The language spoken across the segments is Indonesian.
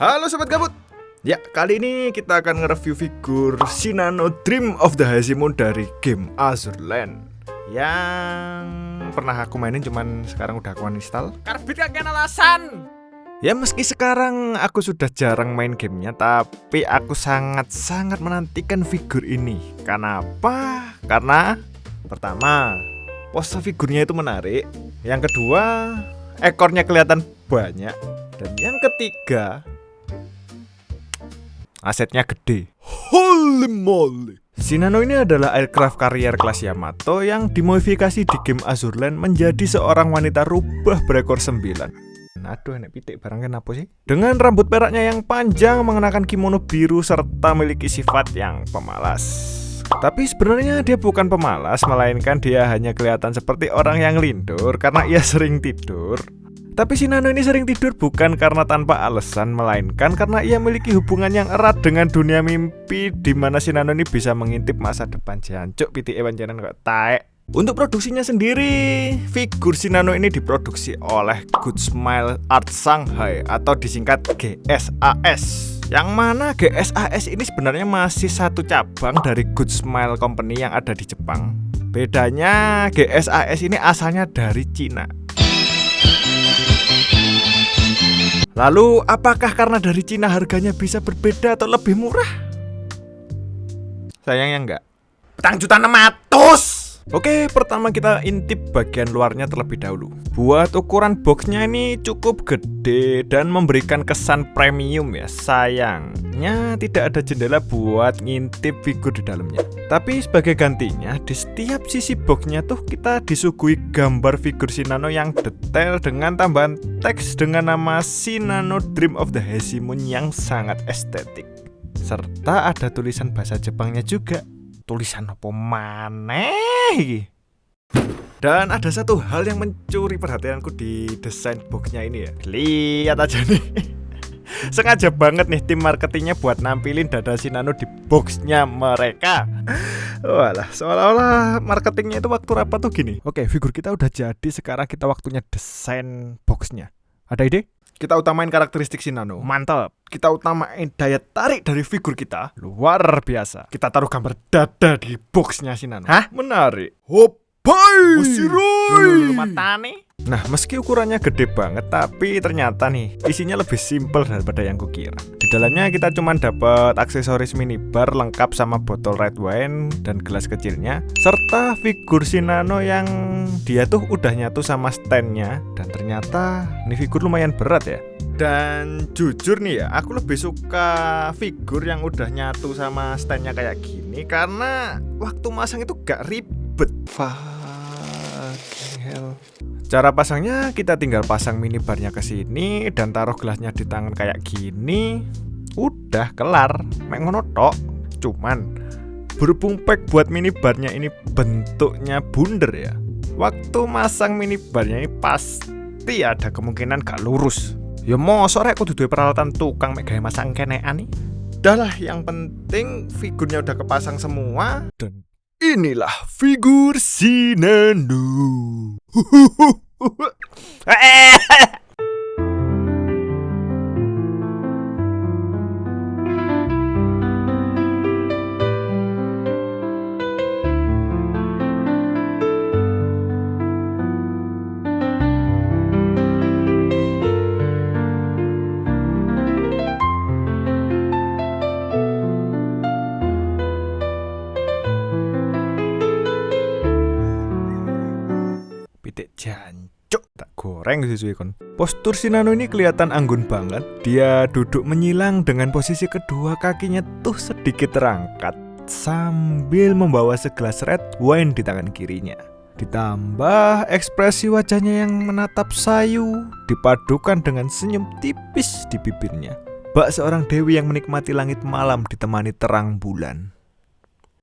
Halo Sobat Gabut. Ya, kali ini kita akan nge-review figur Shinano Dream of the Hashimon dari game Azur Lane yang pernah aku mainin, cuman sekarang udah aku uninstall. Karbit kakek alasan. Ya, meski sekarang aku sudah jarang main gamenya, tapi aku sangat menantikan figur ini. Kenapa? Karena pertama, pose figurnya itu menarik. Yang kedua, ekornya kelihatan banyak. Dan yang ketiga, asetnya gede. Holy moly. Shinano ini adalah aircraft carrier kelas Yamato yang dimodifikasi di game Azur Lane menjadi seorang wanita rubah berekor 9. Aduh, enek pitik barang kenapa sih? Dengan rambut peraknya yang panjang, mengenakan kimono biru, serta memiliki sifat yang pemalas. Tapi sebenarnya dia bukan pemalas, melainkan dia hanya kelihatan seperti orang yang lindur karena ia sering tidur. Tapi Shinano ini sering tidur bukan karena tanpa alasan, melainkan karena ia memiliki hubungan yang erat dengan dunia mimpi, di mana Shinano ini bisa mengintip masa depan. Jancuk pitike pancen kok taek. Untuk produksinya sendiri, figur Shinano ini diproduksi oleh Good Smile Art Shanghai atau disingkat GSAS. Yang mana GSAS ini sebenarnya masih satu cabang dari Good Smile Company yang ada di Jepang. Bedanya GSAS ini asalnya dari Cina. Lalu apakah karena dari Cina harganya bisa berbeda atau lebih murah? Sayangnya enggak. Petang juta 600. Oke, pertama kita intip bagian luarnya terlebih dahulu. Buat ukuran boxnya ini cukup gede dan memberikan kesan premium ya. Sayangnya tidak ada jendela buat ngintip figur di dalamnya. Tapi sebagai gantinya, di setiap sisi boxnya tuh kita disuguhi gambar figur Shinano yang detail dengan tambahan teks dengan nama Shinano Dream of the Hashimon yang sangat estetik. Serta ada tulisan bahasa Jepangnya juga. Tulisan apa maneh? Dan ada satu hal yang mencuri perhatianku di desain boxnya ini ya. Lihat aja nih. Sengaja banget nih tim marketingnya buat nampilin dada Shinano di boxnya mereka. Walah, seolah-olah marketingnya itu waktu rapat tuh gini. Oke, figur kita udah jadi, sekarang kita waktunya desain boxnya. Ada ide? Kita utamain karakteristik Shinano. Mantap. Kita utamain daya tarik dari figur kita. Luar biasa. Kita taruh gambar dada di boxnya Shinano. Hah? Menarik. Hopai! Lu matane. Nah, meski ukurannya gede banget, tapi ternyata nih isinya lebih simpel daripada yang kukira. Di dalamnya kita cuma dapat aksesoris minibar lengkap sama botol red wine dan gelas kecilnya, serta figur Shinano yang dia tuh udah nyatu sama standnya. Dan ternyata ini figur lumayan berat ya. Dan jujur nih ya, aku lebih suka figur yang udah nyatu sama standnya kayak gini karena waktu masang itu gak ribet. Fucking hell. Cara pasangnya kita tinggal pasang minibarnya ke sini dan taruh gelasnya di tangan kayak gini. Udah kelar, mek ngono tok. Cuman berhubung pack buat minibarnya ini bentuknya bunder ya. Waktu masang minibarnya ini pasti ada kemungkinan gak lurus. Ya mosok rek kudu duwe peralatan tukang mek gawe masang kenean nih. Udah lah, yang penting figurnya udah kepasang semua. Dan inilah figur Shinano. Pitik jancuk, tak goreng susu kon. Postur Shinano ini kelihatan anggun banget. Dia duduk menyilang dengan posisi kedua kakinya tuh sedikit terangkat sambil membawa segelas red wine di tangan kirinya. Ditambah ekspresi wajahnya yang menatap sayu dipadukan dengan senyum tipis di bibirnya. Bak seorang dewi yang menikmati langit malam ditemani terang bulan.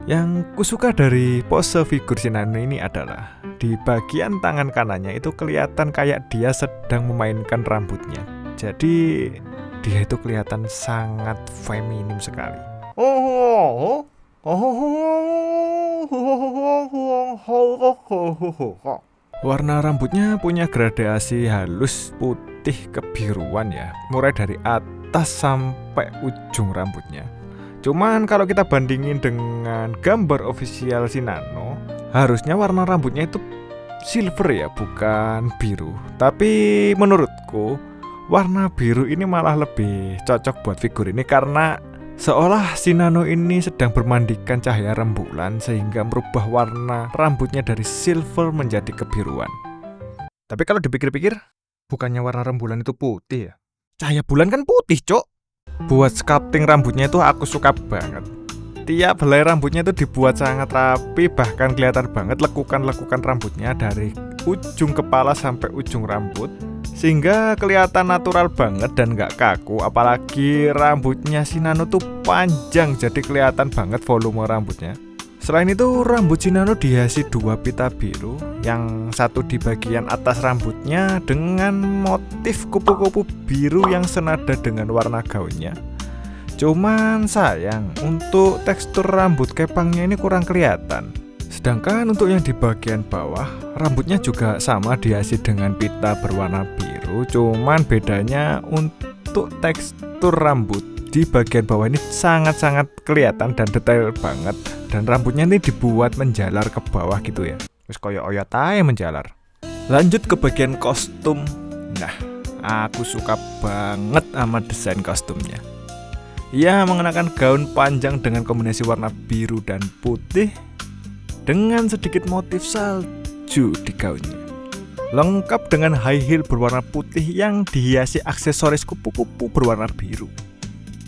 Yang kusuka dari pose figur Shinano ini adalah di bagian tangan kanannya itu kelihatan kayak dia sedang memainkan rambutnya. Jadi dia itu kelihatan sangat feminim sekali. Warna rambutnya punya gradasi halus putih kebiruan ya, mulai dari atas atas sampai ujung rambutnya. Cuman kalau kita bandingin dengan gambar official Shinano, harusnya warna rambutnya itu silver ya, bukan biru. Tapi menurutku warna biru ini malah lebih cocok buat figur ini, karena seolah Shinano ini sedang bermandikan cahaya rembulan sehingga merubah warna rambutnya dari silver menjadi kebiruan. Tapi kalau dipikir-pikir, bukannya warna rembulan itu putih ya? Cahaya bulan kan putih, Cok. Buat sculpting rambutnya itu aku suka banget. Tiap helai rambutnya itu dibuat sangat rapi, bahkan kelihatan banget lekukan-lekukan rambutnya dari ujung kepala sampai ujung rambut, sehingga kelihatan natural banget dan gak kaku. Apalagi rambutnya Shinano tuh panjang, jadi kelihatan banget volume rambutnya. Selain itu, rambut Shinano dihiasi 2 pita biru, yang satu di bagian atas rambutnya dengan motif kupu-kupu biru yang senada dengan warna gaunnya. Cuman sayang, untuk tekstur rambut kepangnya ini kurang kelihatan. Sedangkan untuk yang di bagian bawah, rambutnya juga sama dihiasi dengan pita berwarna biru. Cuman bedanya untuk tekstur rambut di bagian bawah ini sangat-sangat kelihatan dan detail banget. Dan rambutnya ini dibuat menjalar ke bawah gitu ya. Wis koyo oyot ae menjalar. Lanjut ke bagian kostum. Nah, aku suka banget sama desain kostumnya. Ia mengenakan gaun panjang dengan kombinasi warna biru dan putih dengan sedikit motif salju di gaunnya. Lengkap dengan high heel berwarna putih yang dihiasi aksesoris kupu-kupu berwarna biru.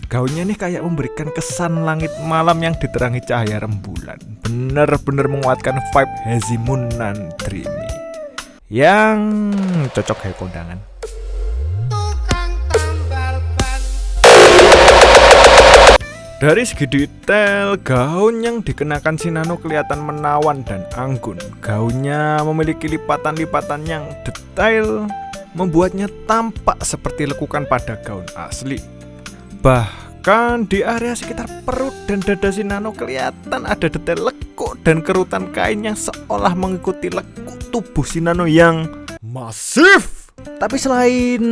Gaunnya nih kayak memberikan kesan langit malam yang diterangi cahaya rembulan. Bener-bener menguatkan vibe Hazy Moon nan dreamy yang cocok kayak kondangan. Dari segi detail, gaun yang dikenakan Shinano kelihatan menawan dan anggun. Gaunnya memiliki lipatan-lipatan yang detail, membuatnya tampak seperti lekukan pada gaun asli. Bahkan di area sekitar perut dan dada Shinano kelihatan ada detail lekuk dan kerutan kain yang seolah mengikuti lekuk tubuh Shinano yang masif. Tapi selain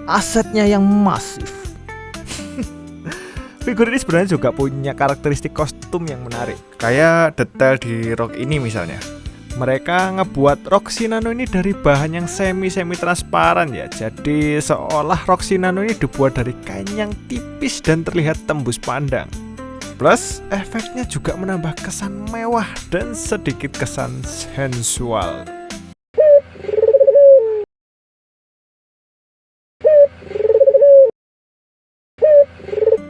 asetnya yang masif, figur ini sebenarnya juga punya karakteristik kostum yang menarik. Kayak detail di rok ini misalnya. Mereka ngebuat rok Shinano ini dari bahan yang semi transparan ya. Jadi seolah rok Shinano ini dibuat dari kain yang tipis dan terlihat tembus pandang. Plus efeknya juga menambah kesan mewah dan sedikit kesan sensual.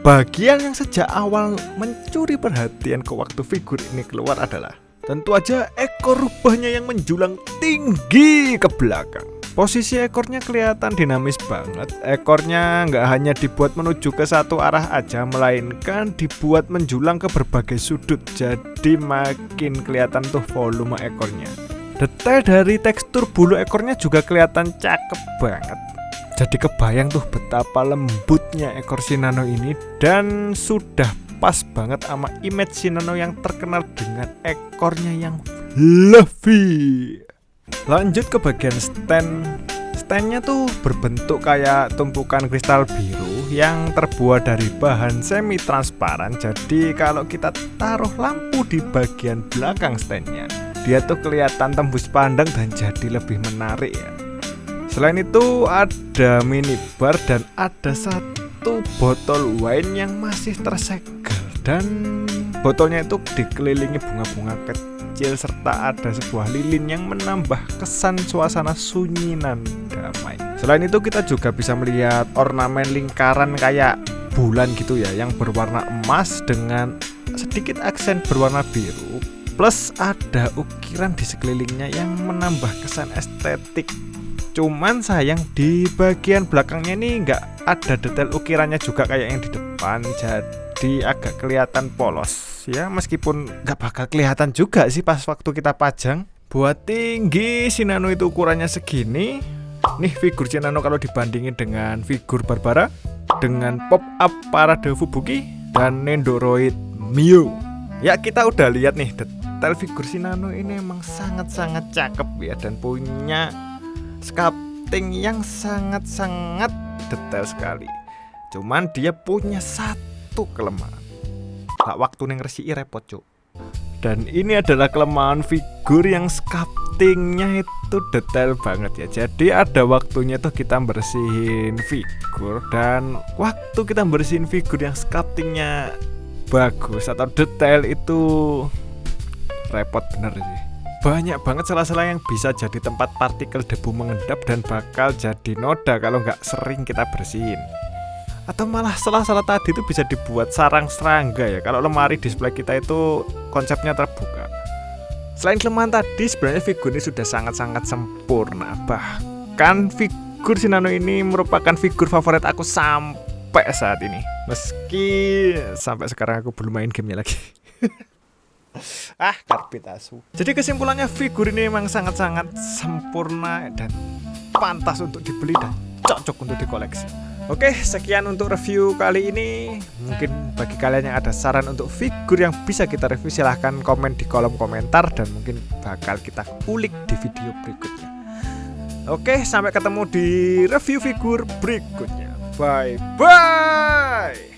Bagian yang sejak awal mencuri perhatianku waktu figur ini keluar adalah tentu aja ekor rubahnya yang menjulang tinggi ke belakang. Posisi ekornya kelihatan dinamis banget. Ekornya nggak hanya dibuat menuju ke satu arah aja, melainkan dibuat menjulang ke berbagai sudut. Jadi makin kelihatan tuh volume ekornya. Detail dari tekstur bulu ekornya juga kelihatan cakep banget. Jadi kebayang tuh betapa lembutnya ekor Shinano ini, dan sudah pas banget sama image Shinano yang terkenal dengan ekornya yang fluffy. Lanjut ke bagian stand. Standnya tuh berbentuk kayak tumpukan kristal biru yang terbuat dari bahan semi transparan. Jadi kalau kita taruh lampu di bagian belakang standnya, dia tuh kelihatan tembus pandang dan jadi lebih menarik ya. Selain itu ada minibar dan ada satu botol wine yang masih tersegel, dan botolnya itu dikelilingi bunga-bunga kecil serta ada sebuah lilin yang menambah kesan suasana sunyi dan damai. Selain itu kita juga bisa melihat ornamen lingkaran kayak bulan gitu ya, yang berwarna emas dengan sedikit aksen berwarna biru, plus ada ukiran di sekelilingnya yang menambah kesan estetik. Cuman sayang di bagian belakangnya ini nggak ada detail ukirannya juga kayak yang di depan, jadi agak kelihatan polos ya, meskipun nggak bakal kelihatan juga sih pas waktu kita pajang. Buat tinggi Shinano itu ukurannya segini. Nih figur Shinano kalau dibandingin dengan figur Barbara, dengan pop up Parade Fubuki dan Nendoroid Mio. Ya kita udah lihat nih detail figur Shinano ini emang sangat-sangat cakep ya, dan punya sculpting yang sangat-sangat detail sekali. Cuman dia punya satu kelemahan. Gak waktu yang resiki repot cuk. Dan ini adalah kelemahan figur yang sculptingnya itu detail banget ya. Jadi ada waktunya tuh kita bersihin figur, dan waktu kita bersihin figur yang sculptingnya bagus atau detail itu repot bener sih. Banyak banget sela-sela yang bisa jadi tempat partikel debu mengendap dan bakal jadi noda kalau nggak sering kita bersihin. Atau malah sela-sela tadi itu bisa dibuat sarang serangga ya, kalau lemari display kita itu konsepnya terbuka. Selain kelemahan tadi, sebenarnya figur ini sudah sangat-sangat sempurna. Bahkan figur Shinano ini merupakan figur favorit aku sampai saat ini. Meski sampai sekarang aku belum main gamenya lagi. Karbit asu. Jadi kesimpulannya, figur ini memang sangat-sangat sempurna dan pantas untuk dibeli dan cocok untuk dikoleksi. Oke, sekian untuk review kali ini. Mungkin bagi kalian yang ada saran untuk figur yang bisa kita review, silahkan komen di kolom komentar dan mungkin bakal kita kulik di video berikutnya. Oke, sampai ketemu di review figur berikutnya. Bye bye.